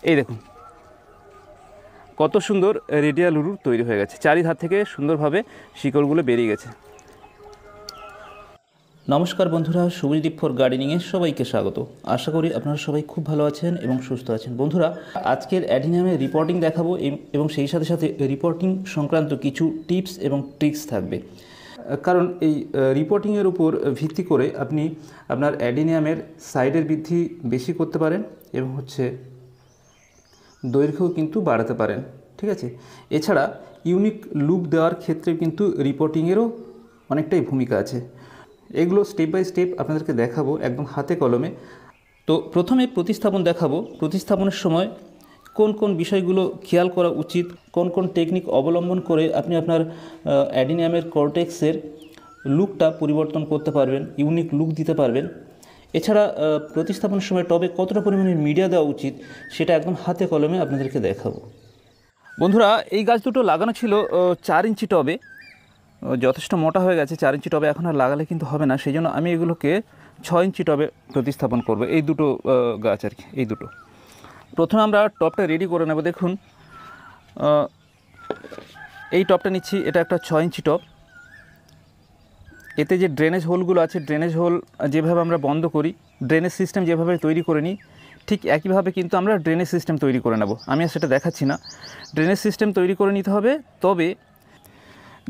এই দেখুন কত সুন্দর রেডিয়াল উরুর তৈরি হয়ে গেছে, চারিধার থেকে সুন্দরভাবে শিকড়গুলো বেরিয়ে গেছে। নমস্কার বন্ধুরা, সবুজদ্বীপ ফর গার্ডেনিংয়ে সবাইকে স্বাগত। আশা করি আপনারা সবাই খুব ভালো আছেন এবং সুস্থ আছেন। বন্ধুরা, আজকের অ্যাডিনিয়ামের রিপোর্টিং দেখাবো এবং সেই সাথে সাথে রিপোর্টিং সংক্রান্ত কিছু টিপস এবং ট্রিক্স থাকবে। কারণ এই রিপোর্টিংয়ের উপর ভিত্তি করে আপনি আপনার অ্যাডিনিয়ামের সাইডের বৃদ্ধি বেশি করতে পারেন এবং দৈর্ঘ্যও কিন্তু বাড়াতে পারেন, ঠিক আছে। এছাড়া ইউনিক লুক দেওয়ার ক্ষেত্রে কিন্তু রিপোর্টিংয়েরও অনেকটাই ভূমিকা আছে। এগুলো স্টেপ বাই স্টেপ আপনাদেরকে দেখাবো একদম হাতে কলমে। তো প্রথমে প্রতিস্থাপন দেখাবো। প্রতিস্থাপনের সময় কোন কোন বিষয়গুলো খেয়াল করা উচিত, কোন কোন টেকনিক অবলম্বন করে আপনি আপনার অ্যাডিনিয়ামের কর্টেক্সের লুকটা পরিবর্তন করতে পারবেন, ইউনিক লুক দিতে পারবেন। এছাড়া প্রতিস্থাপনের সময় টবে কতটা পরিমাণে মিডিয়া দেওয়া উচিত সেটা একদম হাতে কলমে আপনাদেরকে দেখাবো। বন্ধুরা, এই গাছ দুটো লাগানো ছিল 4 ইঞ্চি টবে, যথেষ্ট মোটা হয়ে গেছে। 4 ইঞ্চি টবে এখন আর লাগালে কিন্তু হবে না, সেই জন্য আমি এগুলোকে 6 ইঞ্চি টবে প্রতিস্থাপন করব। এই দুটো গাছ আর কি, এই দুটো। প্রথমে আমরা টবটা রেডি করে নেব। দেখুন এই টবটা নিচ্ছি, এটা একটা 6 ইঞ্চি টব। এতে যে ড্রেনেজ হোলগুলো আছে, ড্রেনেজ হোল যেভাবে আমরা বন্ধ করি, ড্রেনেজ সিস্টেম যেভাবে তৈরি করে নিই, ঠিক একইভাবে কিন্তু আমরা ড্রেনেজ সিস্টেম তৈরি করে নেব। আমি আর সেটা দেখাচ্ছি না, ড্রেনেজ সিস্টেম তৈরি করে নিতে হবে। তবে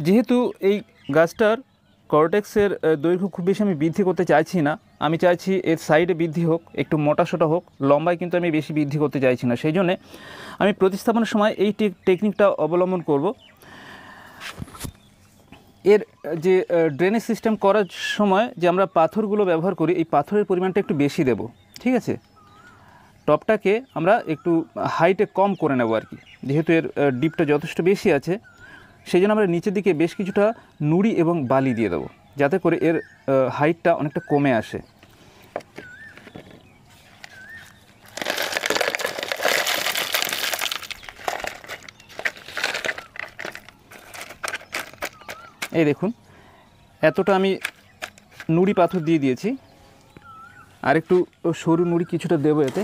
যেহেতু এই গাছটার কর্টেক্সের দৈর্ঘ্য খুব বেশি আমি বৃদ্ধি করতে চাইছি না, আমি চাইছি এর সাইডে বৃদ্ধি হোক, একটু মোটাসোটা হোক, লম্বায় কিন্তু আমি বেশি বৃদ্ধি করতে চাইছি না। সেই জন্যে আমি প্রতিস্থাপনের সময় এই টেকনিকটা অবলম্বন করব। এর যে ড্রেনেজ সিস্টেম করার সময় যে আমরা পাথরগুলো ব্যবহার করি, এই পাথরের পরিমাণটা একটু বেশি দেব, ঠিক আছে। টবটাকে আমরা একটু হাইটে কম করে নেব আর কি, যেহেতু এর ডিপটা যথেষ্ট বেশি আছে। সেই জন্য আমরা নিচের দিকে বেশ কিছুটা নুড়ি এবং বালি দিয়ে দেবো, যাতে করে এর হাইটটা অনেকটা কমে আসে। এই দেখুন এতটা আমি নুড়ি পাথর দিয়ে দিয়েছি, আর একটু সরু নুড়ি কিছুটা দেবো এতে,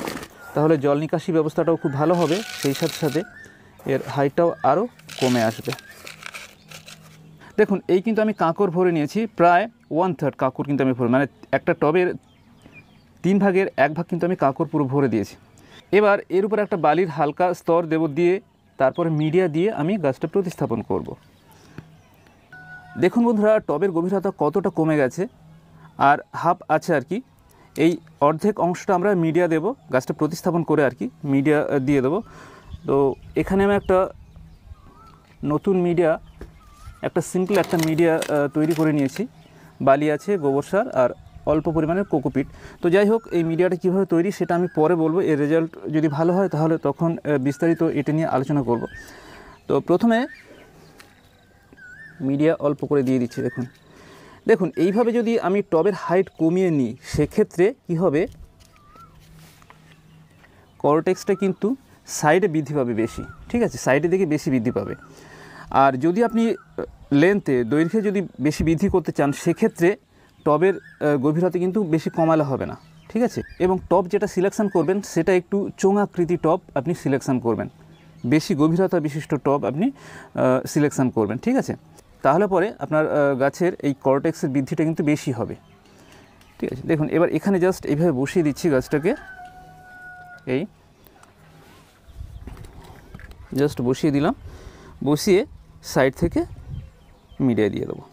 তাহলে জল নিকাশি ব্যবস্থাটাও খুব ভালো হবে, সেই সাথে সাথে এর হাইটটাও আরও কমে আসবে। দেখুন এই কিন্তু আমি কাঁকর ভরে নিয়েছি, প্রায় 1/3 কাঁকর কিন্তু আমি ভরে, মানে একটা টবের 3 ভাগের 1 ভাগ কিন্তু আমি কাঁকর পুরো ভরে দিয়েছি। এবার এর উপর একটা বালির হালকা স্তর দেব, দিয়ে তারপরে মিডিয়া দিয়ে আমি গাছটা প্রতিস্থাপন করব। দেখুন বন্ধুরা, টবের গভীরতা কতটা কমে গেছে, আর হাফ আছে আর কি। এই অর্ধেক অংশটা আমরা মিডিয়া দেব, গাছটা প্রতিস্থাপন করে আর কি মিডিয়া দিয়ে দেব। তো এখানে আমি একটা নতুন মিডিয়া, একটা সিম্পল একটা মিডিয়া তৈরি করে নিয়েছি। বালি আছে, গোবর সার আর অল্প পরিমাণের কোকোপিট। তো যাই হোক, এই মিডিয়াটা কীভাবে তৈরি সেটা আমি পরে বলবো। এর রেজাল্ট যদি ভালো হয় তাহলে তখন বিস্তারিত এটা নিয়ে আলোচনা করব। তো প্রথমে মিডিয়া অল্প করে দিয়ে দিচ্ছি। দেখুন এইভাবে যদি আমি টবের হাইট কমিয়ে নিই, সেক্ষেত্রে কী হবে, কর্টেক্সটা কিন্তু সাইডে বৃদ্ধি পাবে বেশি, ঠিক আছে, সাইডের দিকে বেশি বৃদ্ধি পাবে। আর যদি আপনি দৈর্ঘ্যে যদি বেশি বৃদ্ধি করতে চান, সেক্ষেত্রে টবের গভীরতা কিন্তু বেশি কমালে হবে না, ঠিক আছে। এবং টব যেটা সিলেকশান করবেন সেটা একটু চোঙাকৃতি টব আপনি সিলেকশান করবেন, বেশি গভীরতা বিশিষ্ট টব আপনি সিলেকশান করবেন, ঠিক আছে। তাহলে পরে আপনার গাছের এই কর্টেক্সের বৃদ্ধিটা কিন্তু বেশি হবে, ঠিক আছে। দেখুন এবার এখানে জাস্ট এইভাবে বসিয়ে দিচ্ছি গাছটাকে, এই জাস্ট বসিয়ে দিলাম, বসিয়ে সাইড থেকে মিডিয়া দিয়ে দেবো।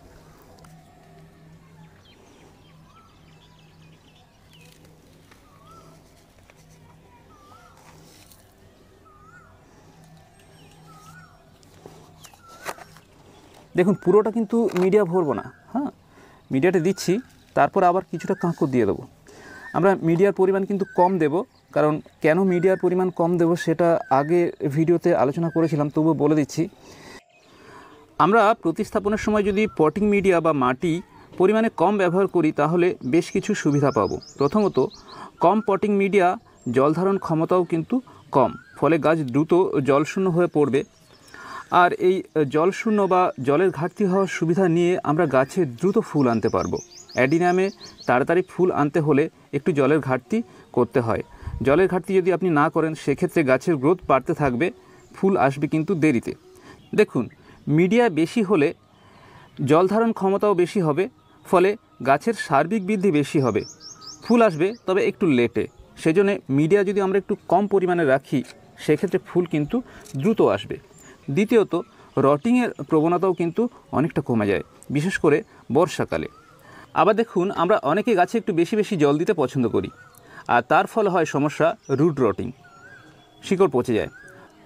দেখুন পুরোটা কিন্তু মিডিয়া ভরবো না, হ্যাঁ, মিডিয়াটা দিচ্ছি, তারপর আবার কিছুটা কাঁকর দিয়ে দেবো। আমরা মিডিয়ার পরিমাণ কিন্তু কম দেব, কারণ কেন মিডিয়ার পরিমাণ কম দেব সেটা আগে ভিডিওতে আলোচনা করেছিলাম, তবুও বলে দিচ্ছি। আমরা প্রতিস্থাপনের সময় যদি পটিং মিডিয়া বা মাটি পরিমাণে কম ব্যবহার করি, তাহলে বেশ কিছু সুবিধা পাবো। প্রথমত, কম পটিং মিডিয়া জল ধারণ ক্ষমতাও কিন্তু কম, ফলে গাছ দ্রুত জলশূন্য হয়ে পড়বে। আর এই জলশূন্য বা জলের ঘাটতি হওয়ার সুবিধা নিয়ে আমরা গাছে দ্রুত ফুল আনতে পারবো। অ্যাডিনিয়ামে তাড়াতাড়ি ফুল আনতে হলে একটু জলের ঘাটতি করতে হয়। জলের ঘাটতি যদি আপনি না করেন সেক্ষেত্রে গাছের গ্রোথ বাড়তে থাকবে, ফুল আসবে কিন্তু দেরিতে। দেখুন, মিডিয়া বেশি হলে জল ধারণ ক্ষমতাও বেশি হবে, ফলে গাছের সার্বিক বৃদ্ধি বেশি হবে, ফুল আসবে তবে একটু লেটে। সেজন্য মিডিয়া যদি আমরা একটু কম পরিমাণে রাখি সেক্ষেত্রে ফুল কিন্তু দ্রুত আসবে। দ্বিতীয়ত, রটিংয়ের প্রবণতাও কিন্তু অনেকটা কমে যায়, বিশেষ করে বর্ষাকালে। আবার দেখুন, আমরা অনেকে গাছে একটু বেশি বেশি জল দিতে পছন্দ করি, আর তার ফলে হয় সমস্যা রুট রটিং, শিকড় পচে যায়।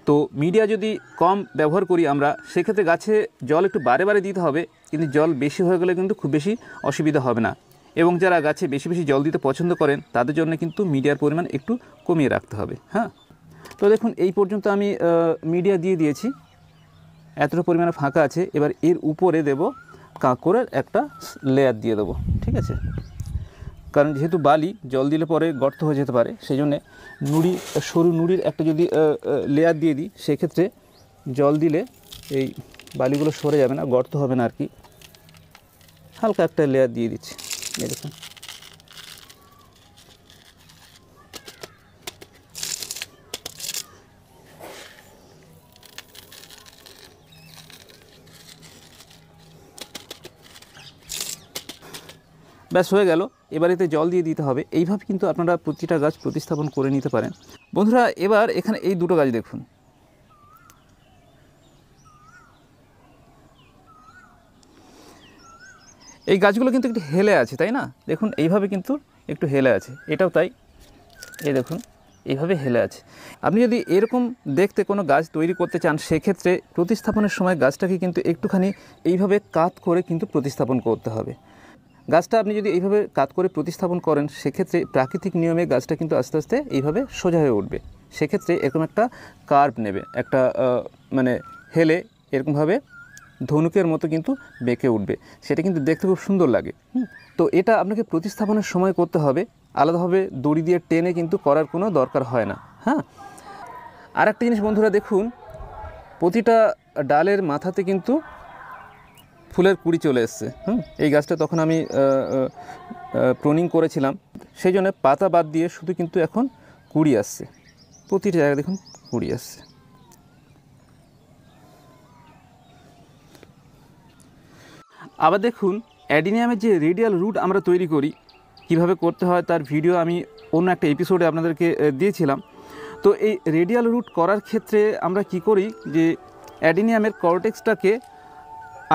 তো মিডিয়া যদি কম ব্যবহার করি আমরা, সেক্ষেত্রে গাছে জল একটু বারে বারে দিতে হবে, কিন্তু জল বেশি হয়ে গেলে কিন্তু খুব বেশি অসুবিধা হবে না। এবং যারা গাছে বেশি বেশি জল দিতে পছন্দ করেন তাদের জন্য কিন্তু মিডিয়ার পরিমাণ একটু কমিয়ে রাখতে হবে। হ্যাঁ, তো দেখুন এই পর্যন্ত আমি মিডিয়া দিয়ে দিয়েছি, এতটা পরিমাণে ফাঁকা আছে। এবার এর উপরে দেব কাঁকড়ের একটা লেয়ার দিয়ে দেবো, ঠিক আছে? কারণ যেহেতু বালি, জল দিলে পরে গর্ত হয়ে যেতে পারে, সেই জন্যে নুড়ি, সরু নুড়ির একটা যদি লেয়ার দিয়ে দিই সেক্ষেত্রে জল দিলে এই বালিগুলো সরে যাবে না, গর্ত হবে না আর কি। হালকা একটা লেয়ার দিয়ে দিচ্ছি, এই দেখুন। ব্যাস হয়ে গেল। এবার এতে জল দিয়ে দিতে হবে। এইভাবে কিন্তু আপনারা প্রতিটা গাছ প্রতিস্থাপন করে নিতে পারেন। বন্ধুরা, এবার এখানে এই দুটো গাছ দেখুন, এই গাছগুলো কিন্তু একটু হেলে আছে, তাই না? দেখুন এইভাবে কিন্তু একটু হেলে আছে, এটাও তাই, এই দেখুন এইভাবে হেলে আছে। আপনি যদি এরকম দেখতে কোনো গাছ তৈরি করতে চান সেক্ষেত্রে প্রতিস্থাপনের সময় গাছটাকে কিন্তু একটুখানি এইভাবে কাত করে কিন্তু প্রতিস্থাপন করতে হবে। গাছটা আপনি যদি এইভাবে কাত করে প্রতিস্থাপন করেন সেক্ষেত্রে প্রাকৃতিক নিয়মে গাছটা কিন্তু আস্তে আস্তে এইভাবে সোজা হয়ে উঠবে। সেক্ষেত্রে এরকম একটা কার্ভ নেবে, একটা মানে হেলে এরকমভাবে ধনুকের মতো কিন্তু বেঁকে উঠবে, সেটা কিন্তু দেখতে খুব সুন্দর লাগে। তো এটা আপনাকে প্রতিস্থাপনের সময় করতে হবে, আলাদাভাবে দড়ি দিয়ে টেনে কিন্তু করার কোনো দরকার হয় না। হ্যাঁ, আর একটা জিনিস বন্ধুরা দেখুন, প্রতিটা ডালের মাথাতে কিন্তু ফুলের কুড়ি চলে এসছে। এই গাছটা তখন আমি প্রুনিং করেছিলাম, সেই জন্য পাতা বাদ দিয়ে শুধু কিন্তু এখন কুড়ি আসছে, প্রতিটা জায়গায় দেখুন কুড়ি আসছে। আবার দেখুন, অ্যাডিনিয়ামের যে রেডিয়াল রুট আমরা তৈরি করি, কিভাবে করতে হয় তার ভিডিও আমি অন্য একটা এপিসোডে আপনাদেরকে দিয়েছিলাম। তো এই রেডিয়াল রুট করার ক্ষেত্রে আমরা কি করি, যে অ্যাডিনিয়ামের কর্টেক্সটাকে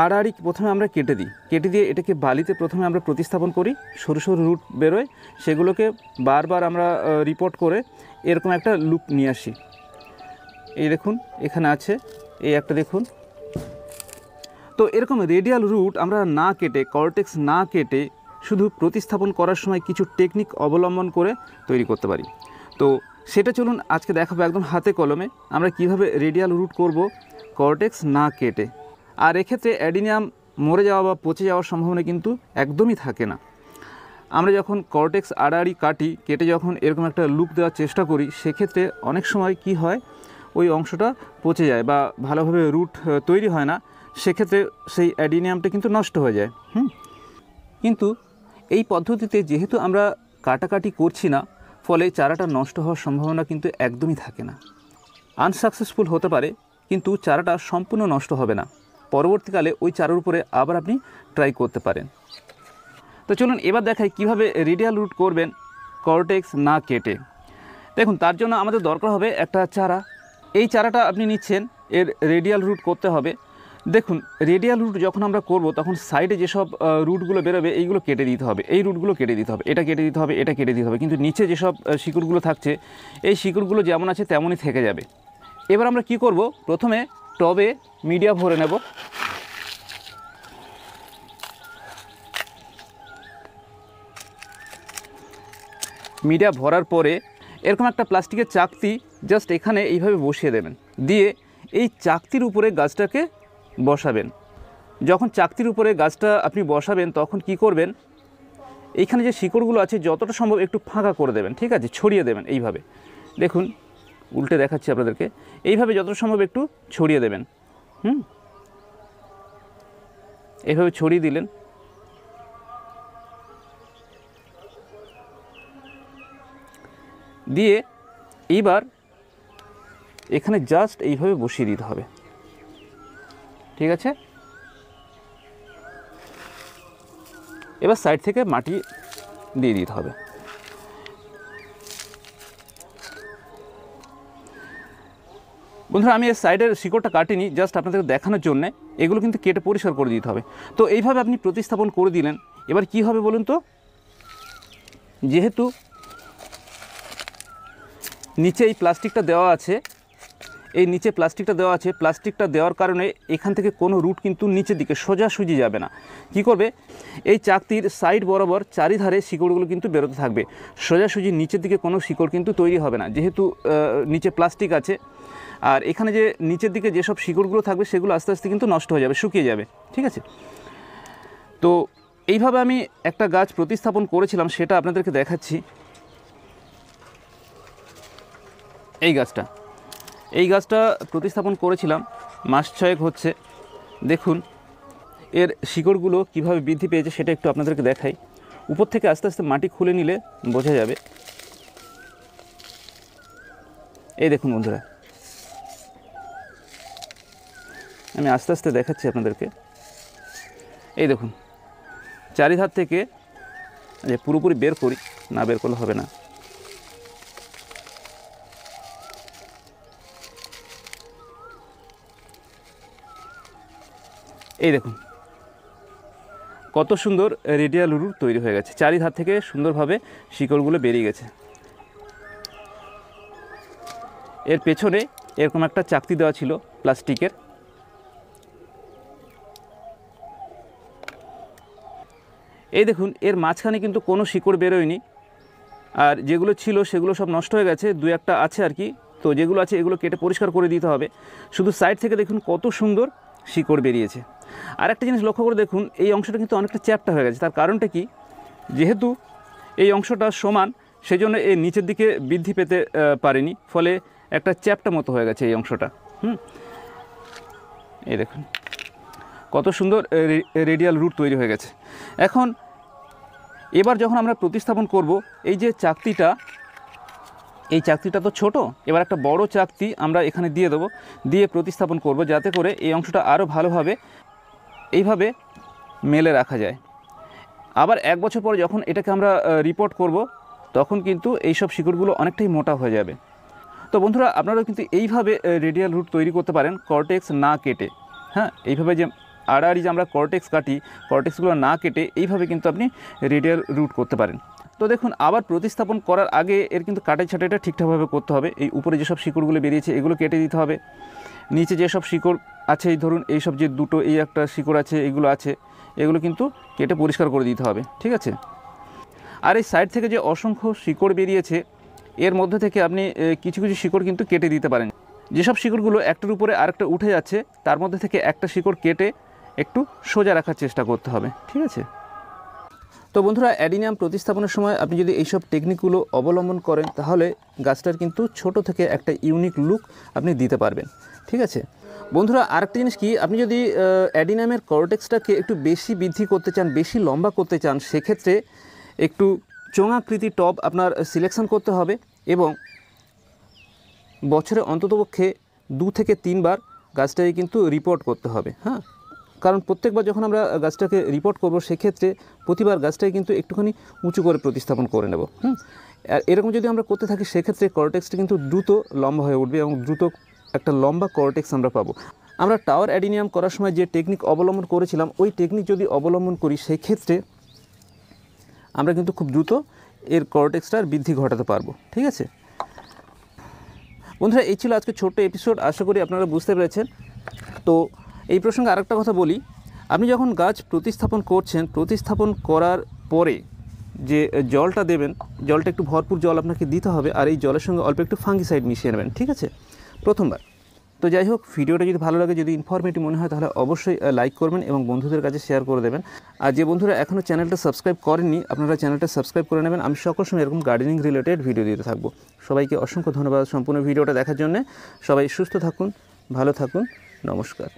আড়াআড়ি প্রথমে আমরা কেটে দিই, কেটে দিয়ে এটাকে বালিতে প্রথমে আমরা প্রতিস্থাপন করি, সরু সরু রুট বেরোয়, সেগুলোকে বারবার আমরা রিপোর্ট করে এরকম একটা লুপ নিয়ে আসি। এই দেখুন এখানে আছে, এই একটা দেখুন। তো এরকম রেডিয়াল রুট আমরা না কেটে, কর্টেক্স না কেটে শুধু প্রতিস্থাপন করার সময় কিছু টেকনিক অবলম্বন করে তৈরি করতে পারি। তো সেটা চলুন আজকে দেখাবো একদম হাতে কলমে আমরা কিভাবে রেডিয়াল রুট করব কর্টেক্স না কেটে। আর এক্ষেত্রে অ্যাডিনিয়াম মরে যাওয়া বা পচে যাওয়ার সম্ভাবনা কিন্তু একদমই থাকে না। আমরা যখন কর্টেক্স আড়াআড়ি কাটি, কেটে যখন এরকম একটা লুপ দেওয়ার চেষ্টা করি, সেক্ষেত্রে অনেক সময় কি হয়, ওই অংশটা পচে যায় বা ভালোভাবে রুট তৈরি হয় না, সেক্ষেত্রে সেই অ্যাডিনিয়ামটা কিন্তু নষ্ট হয়ে যায়। কিন্তু এই পদ্ধতিতে যেহেতু আমরা কাটাকাটি করছি না, ফলে চারাটা নষ্ট হওয়ার সম্ভাবনা কিন্তু একদমই থাকে না। আনসাকসেসফুল হতে পারে, কিন্তু চারাটা সম্পূর্ণ নষ্ট হবে না। পরবর্তীকালে ওই চারার উপরে আবার আপনি ট্রাই করতে পারেন। তো চলুন এবার দেখাই কিভাবে রেডিয়াল রুট করবেন কর্টেক্স না কেটে। দেখুন, তার জন্য আমাদের দরকার হবে একটা চারা। এই চারাটা আপনি নিচ্ছেন, এর রেডিয়াল রুট করতে হবে। দেখুন, রেডিয়াল রুট যখন আমরা করব তখন সাইডে যেসব রুটগুলো বেরোবে এইগুলো কেটে দিতে হবে, এই রুটগুলো কেটে দিতে হবে, এটা কেটে দিতে হবে, এটা কেটে দিতে হবে। কিন্তু নিচে যেসব শিকড়গুলো থাকছে, এই শিকড়গুলো যেমন আছে তেমনই থেকে যাবে। এবার আমরা কি করব, প্রথমে টবে মিডিয়া ভরে নেব। মিডিয়া ভরার পরে এরকম একটা প্লাস্টিকের চাকতি জাস্ট এখানে এইভাবে বসিয়ে দেবেন, দিয়ে এই চাকতির উপরে গাছটাকে বসাবেন। যখন চাকতির উপরে গাছটা আপনি বসাবেন তখন কি করবেন, এইখানে যে শিকড়গুলো আছে যতটা সম্ভব একটু ফাঁকা করে দেবেন, ঠিক আছে, ছড়িয়ে দেবেন এইভাবে। দেখুন উল্টে দেখাচ্ছি আপনাদেরকে, এইভাবে যতটা সম্ভব একটু ছড়িয়ে দেবেন। এইভাবে ছড়িয়ে দিলেন। দিয়ে এইবার এখানে জাস্ট এইভাবে বসিয়ে দিতে হবে, ঠিক আছে। এবার সাইড থেকে মাটি দিয়ে দিতে হবে। বন্ধুরা আমি এর সাইডের শিকড়টা কাটিনি, জাস্ট আপনাদের দেখানোর জন্য। এগুলো কিন্তু কেটে পরিষ্কার করে দিতে হবে। তো এইভাবে আপনি প্রতিস্থাপন করে দিলেন। এবার কি হবে বলুন তো, যেহেতু নিচে এই প্লাস্টিকটা দেওয়া আছে, এই নিচে প্লাস্টিকটা দেওয়া আছে, প্লাস্টিকটা দেওয়ার কারণে এখান থেকে কোনো রুট কিন্তু নিচের দিকে সোজাসুজি যাবে না। কি করবে, এই চাকতির সাইড বরাবর চারিধারে শিকড়গুলো কিন্তু বেরোতে থাকবে। সোজাসুজি নিচের দিকে কোনো শিকড় কিন্তু তৈরি হবে না, যেহেতু নিচে প্লাস্টিক আছে। আর এখানে যে নিচের দিকে যেসব শিকড়গুলো থাকবে সেগুলো আস্তে আস্তে কিন্তু নষ্ট হয়ে যাবে, শুকিয়ে যাবে, ঠিক আছে। তো এইভাবে আমি একটা গাছ প্রতিস্থাপন করেছিলাম, সেটা আপনাদেরকে দেখাচ্ছি। এই গাছটা প্রতিস্থাপন করেছিলাম, মাস 6 হচ্ছে। দেখুন এর শিকড়গুলো কিভাবে বৃদ্ধি পেয়েছে সেটা একটু আপনাদেরকে দেখাই। উপর থেকে আস্তে আস্তে মাটি খুলে নিলে বোঝা যাবে। এই দেখুন বন্ধুরা, আমি আস্তে আস্তে দেখাচ্ছি আপনাদেরকে। এই দেখুন চারিধার থেকে, যে পুরোপুরি বের করি, না বের করলে হবে না। এই দেখুন কত সুন্দর রেডিয়াল রুট তৈরি হয়ে গেছে, চারিধার থেকে সুন্দরভাবে শিকড়গুলো বেরিয়ে গেছে। এর পেছনে এরকম একটা চাকতি দেওয়া ছিল প্লাস্টিকের। এই দেখুন এর মাঝখানে কিন্তু কোনো শিকড় বেরোয়নি, আর যেগুলো ছিল সেগুলো সব নষ্ট হয়ে গেছে, দু একটা আছে আর কি। তো যেগুলো আছে এগুলো কেটে পরিষ্কার করে দিতে হবে। শুধু সাইড থেকে দেখুন কত সুন্দর শিকড় বেরিয়েছে। আর একটা জিনিস লক্ষ্য করে দেখুন, এই অংশটা কিন্তু অনেকটা চ্যাপ্টা হয়ে গেছে। তার কারণটা কি, যেহেতু এই অংশটা সমান, সেই জন্য এই নিচের দিকে বৃদ্ধি পেতে পারেনি, ফলে একটা চ্যাপ্টা মতো হয়ে গেছে এই অংশটা। এই দেখুন কত সুন্দর রেডিয়াল রুট তৈরি হয়ে গেছে। এখন এবার যখন আমরা প্রতিস্থাপন করব, এই যে চাকতিটা, এই চাকতিটা তো ছোট, এবার একটা বড় চাকতি আমরা এখানে দিয়ে দেবো, দিয়ে প্রতিস্থাপন করব, যাতে করে এই অংশটা আরও ভালোভাবে এইভাবে মেলে রাখা যায়। আবার 1 বছর পরে যখন এটাকে আমরা রিপোর্ট করব, তখন কিন্তু এইসব শিকড়গুলো অনেকটাই মোটা হয়ে যাবে। তো বন্ধুরা আপনারাও কিন্তু এইভাবে রেডিয়াল রুট তৈরি করতে পারেন, কর্টেক্স না কেটে। হ্যাঁ, এইভাবে যে আড়াআড়ি যে আমরা কর্টেক্স কাটি, কর্টেক্সগুলো না কেটে এইভাবে কিন্তু আপনি রেডিয়াল রুট করতে পারেন। তো দেখুন আবার প্রতিস্থাপন করার আগে এর কিন্তু কাটাই ছাটাইটা ঠিকঠাকভাবে করতে হবে। এই উপরে যেসব শিকড়গুলো বেরিয়েছে এগুলো কেটে দিতে হবে। নিচে যেসব শিকড় আছে, এই ধরুন এইসব যে দুটো, এই একটা শিকড় আছে, এগুলো আছে, এগুলো কিন্তু কেটে পরিষ্কার করে দিতে হবে, ঠিক আছে। আর এই সাইড থেকে যে অসংখ্য শিকড় বেরিয়েছে, এর মধ্যে থেকে আপনি কিছু কিছু শিকড় কিন্তু কেটে দিতে পারেন। যেসব শিকড়গুলো একটার উপরে আরেকটা উঠে যাচ্ছে, তার মধ্যে থেকে একটা শিকড় কেটে একটু সোজা রাখার চেষ্টা করতে হবে, ঠিক আছে। তো বন্ধুরা অ্যাডিনিয়াম প্রতিস্থাপনের সময় আপনি যদি এইসব টেকনিকগুলো অবলম্বন করেন, তাহলে গাছটার কিন্তু ছোট থেকে একটা ইউনিক লুক আপনি দিতে পারবেন, ঠিক আছে। বন্ধুরা আরেকটা জিনিস কি, আপনি যদি অ্যাডিনিয়ামের কর্টেক্সটাকে একটু বেশি বৃদ্ধি করতে চান, বেশি লম্বা করতে চান, সেক্ষেত্রে একটু চোঙাকৃতি টব আপনার সিলেকশন করতে হবে, এবং বছরে অন্ততপক্ষে 2 থেকে 3 বার গাছটাকে কিন্তু রিপোর্ট করতে হবে। হ্যাঁ, কারণ প্রত্যেকবার যখন আমরা গাছটাকে রিপোর্ট করব, সেক্ষেত্রে প্রতিবার গাছটাকে কিন্তু একটুখানি উঁচু করে প্রতিস্থাপন করে নেব। আর এরকম যদি আমরা করতে থাকি, সেক্ষেত্রে কর্টেক্সটা কিন্তু দ্রুত লম্বা হয়ে উঠবে এবং দ্রুত একটা লম্বা কর্টেক্স আমরা পাবো। আমরা টাওয়ার অ্যাডিনিয়াম করার সময় যে টেকনিক অবলম্বন করেছিলাম, ওই টেকনিক যদি অবলম্বন করি, সেই ক্ষেত্রে আমরা কিন্তু খুব দ্রুত এর কর্টেক্সটার বৃদ্ধি ঘটাতে পারবো, ঠিক আছে। বন্ধুরা এই ছিল আজকে ছোট্ট এপিসোড, আশা করি আপনারা বুঝতে পেরেছেন। তো এই প্রসঙ্গে আরেকটা কথা বলি, আপনি যখন গাছ প্রতিস্থাপন করছেন, প্রতিস্থাপন করার পরে যে জলটা দেবেন, জলটা একটু ভরপুর জল আপনাকে দিতে হবে, আর এই জলের সঙ্গে অল্প একটু ফাঙ্গিসাইড মিশিয়ে নেবেন, ঠিক আছে, প্রথমবার। তো যাই হোক, ভিডিওটা যদি ভালো লাগে, যদি ইনফরমেটিভ মনে হয়, তাহলে অবশ্যই লাইক করবেন এবং বন্ধুদের কাছে শেয়ার করে দেবেন। আর যে বন্ধুরা এখনও চ্যানেলটা সাবস্ক্রাইব করেননি, আপনারা চ্যানেলটা সাবস্ক্রাইব করে নেবেন। আমি সকল সময় এরকম গার্ডেনিং রিলেটেড ভিডিও দিতে থাকবো। সবাইকে অসংখ্য ধন্যবাদ সম্পূর্ণ ভিডিওটা দেখার জন্য। সবাই সুস্থ থাকুন, ভালো থাকুন, নমস্কার।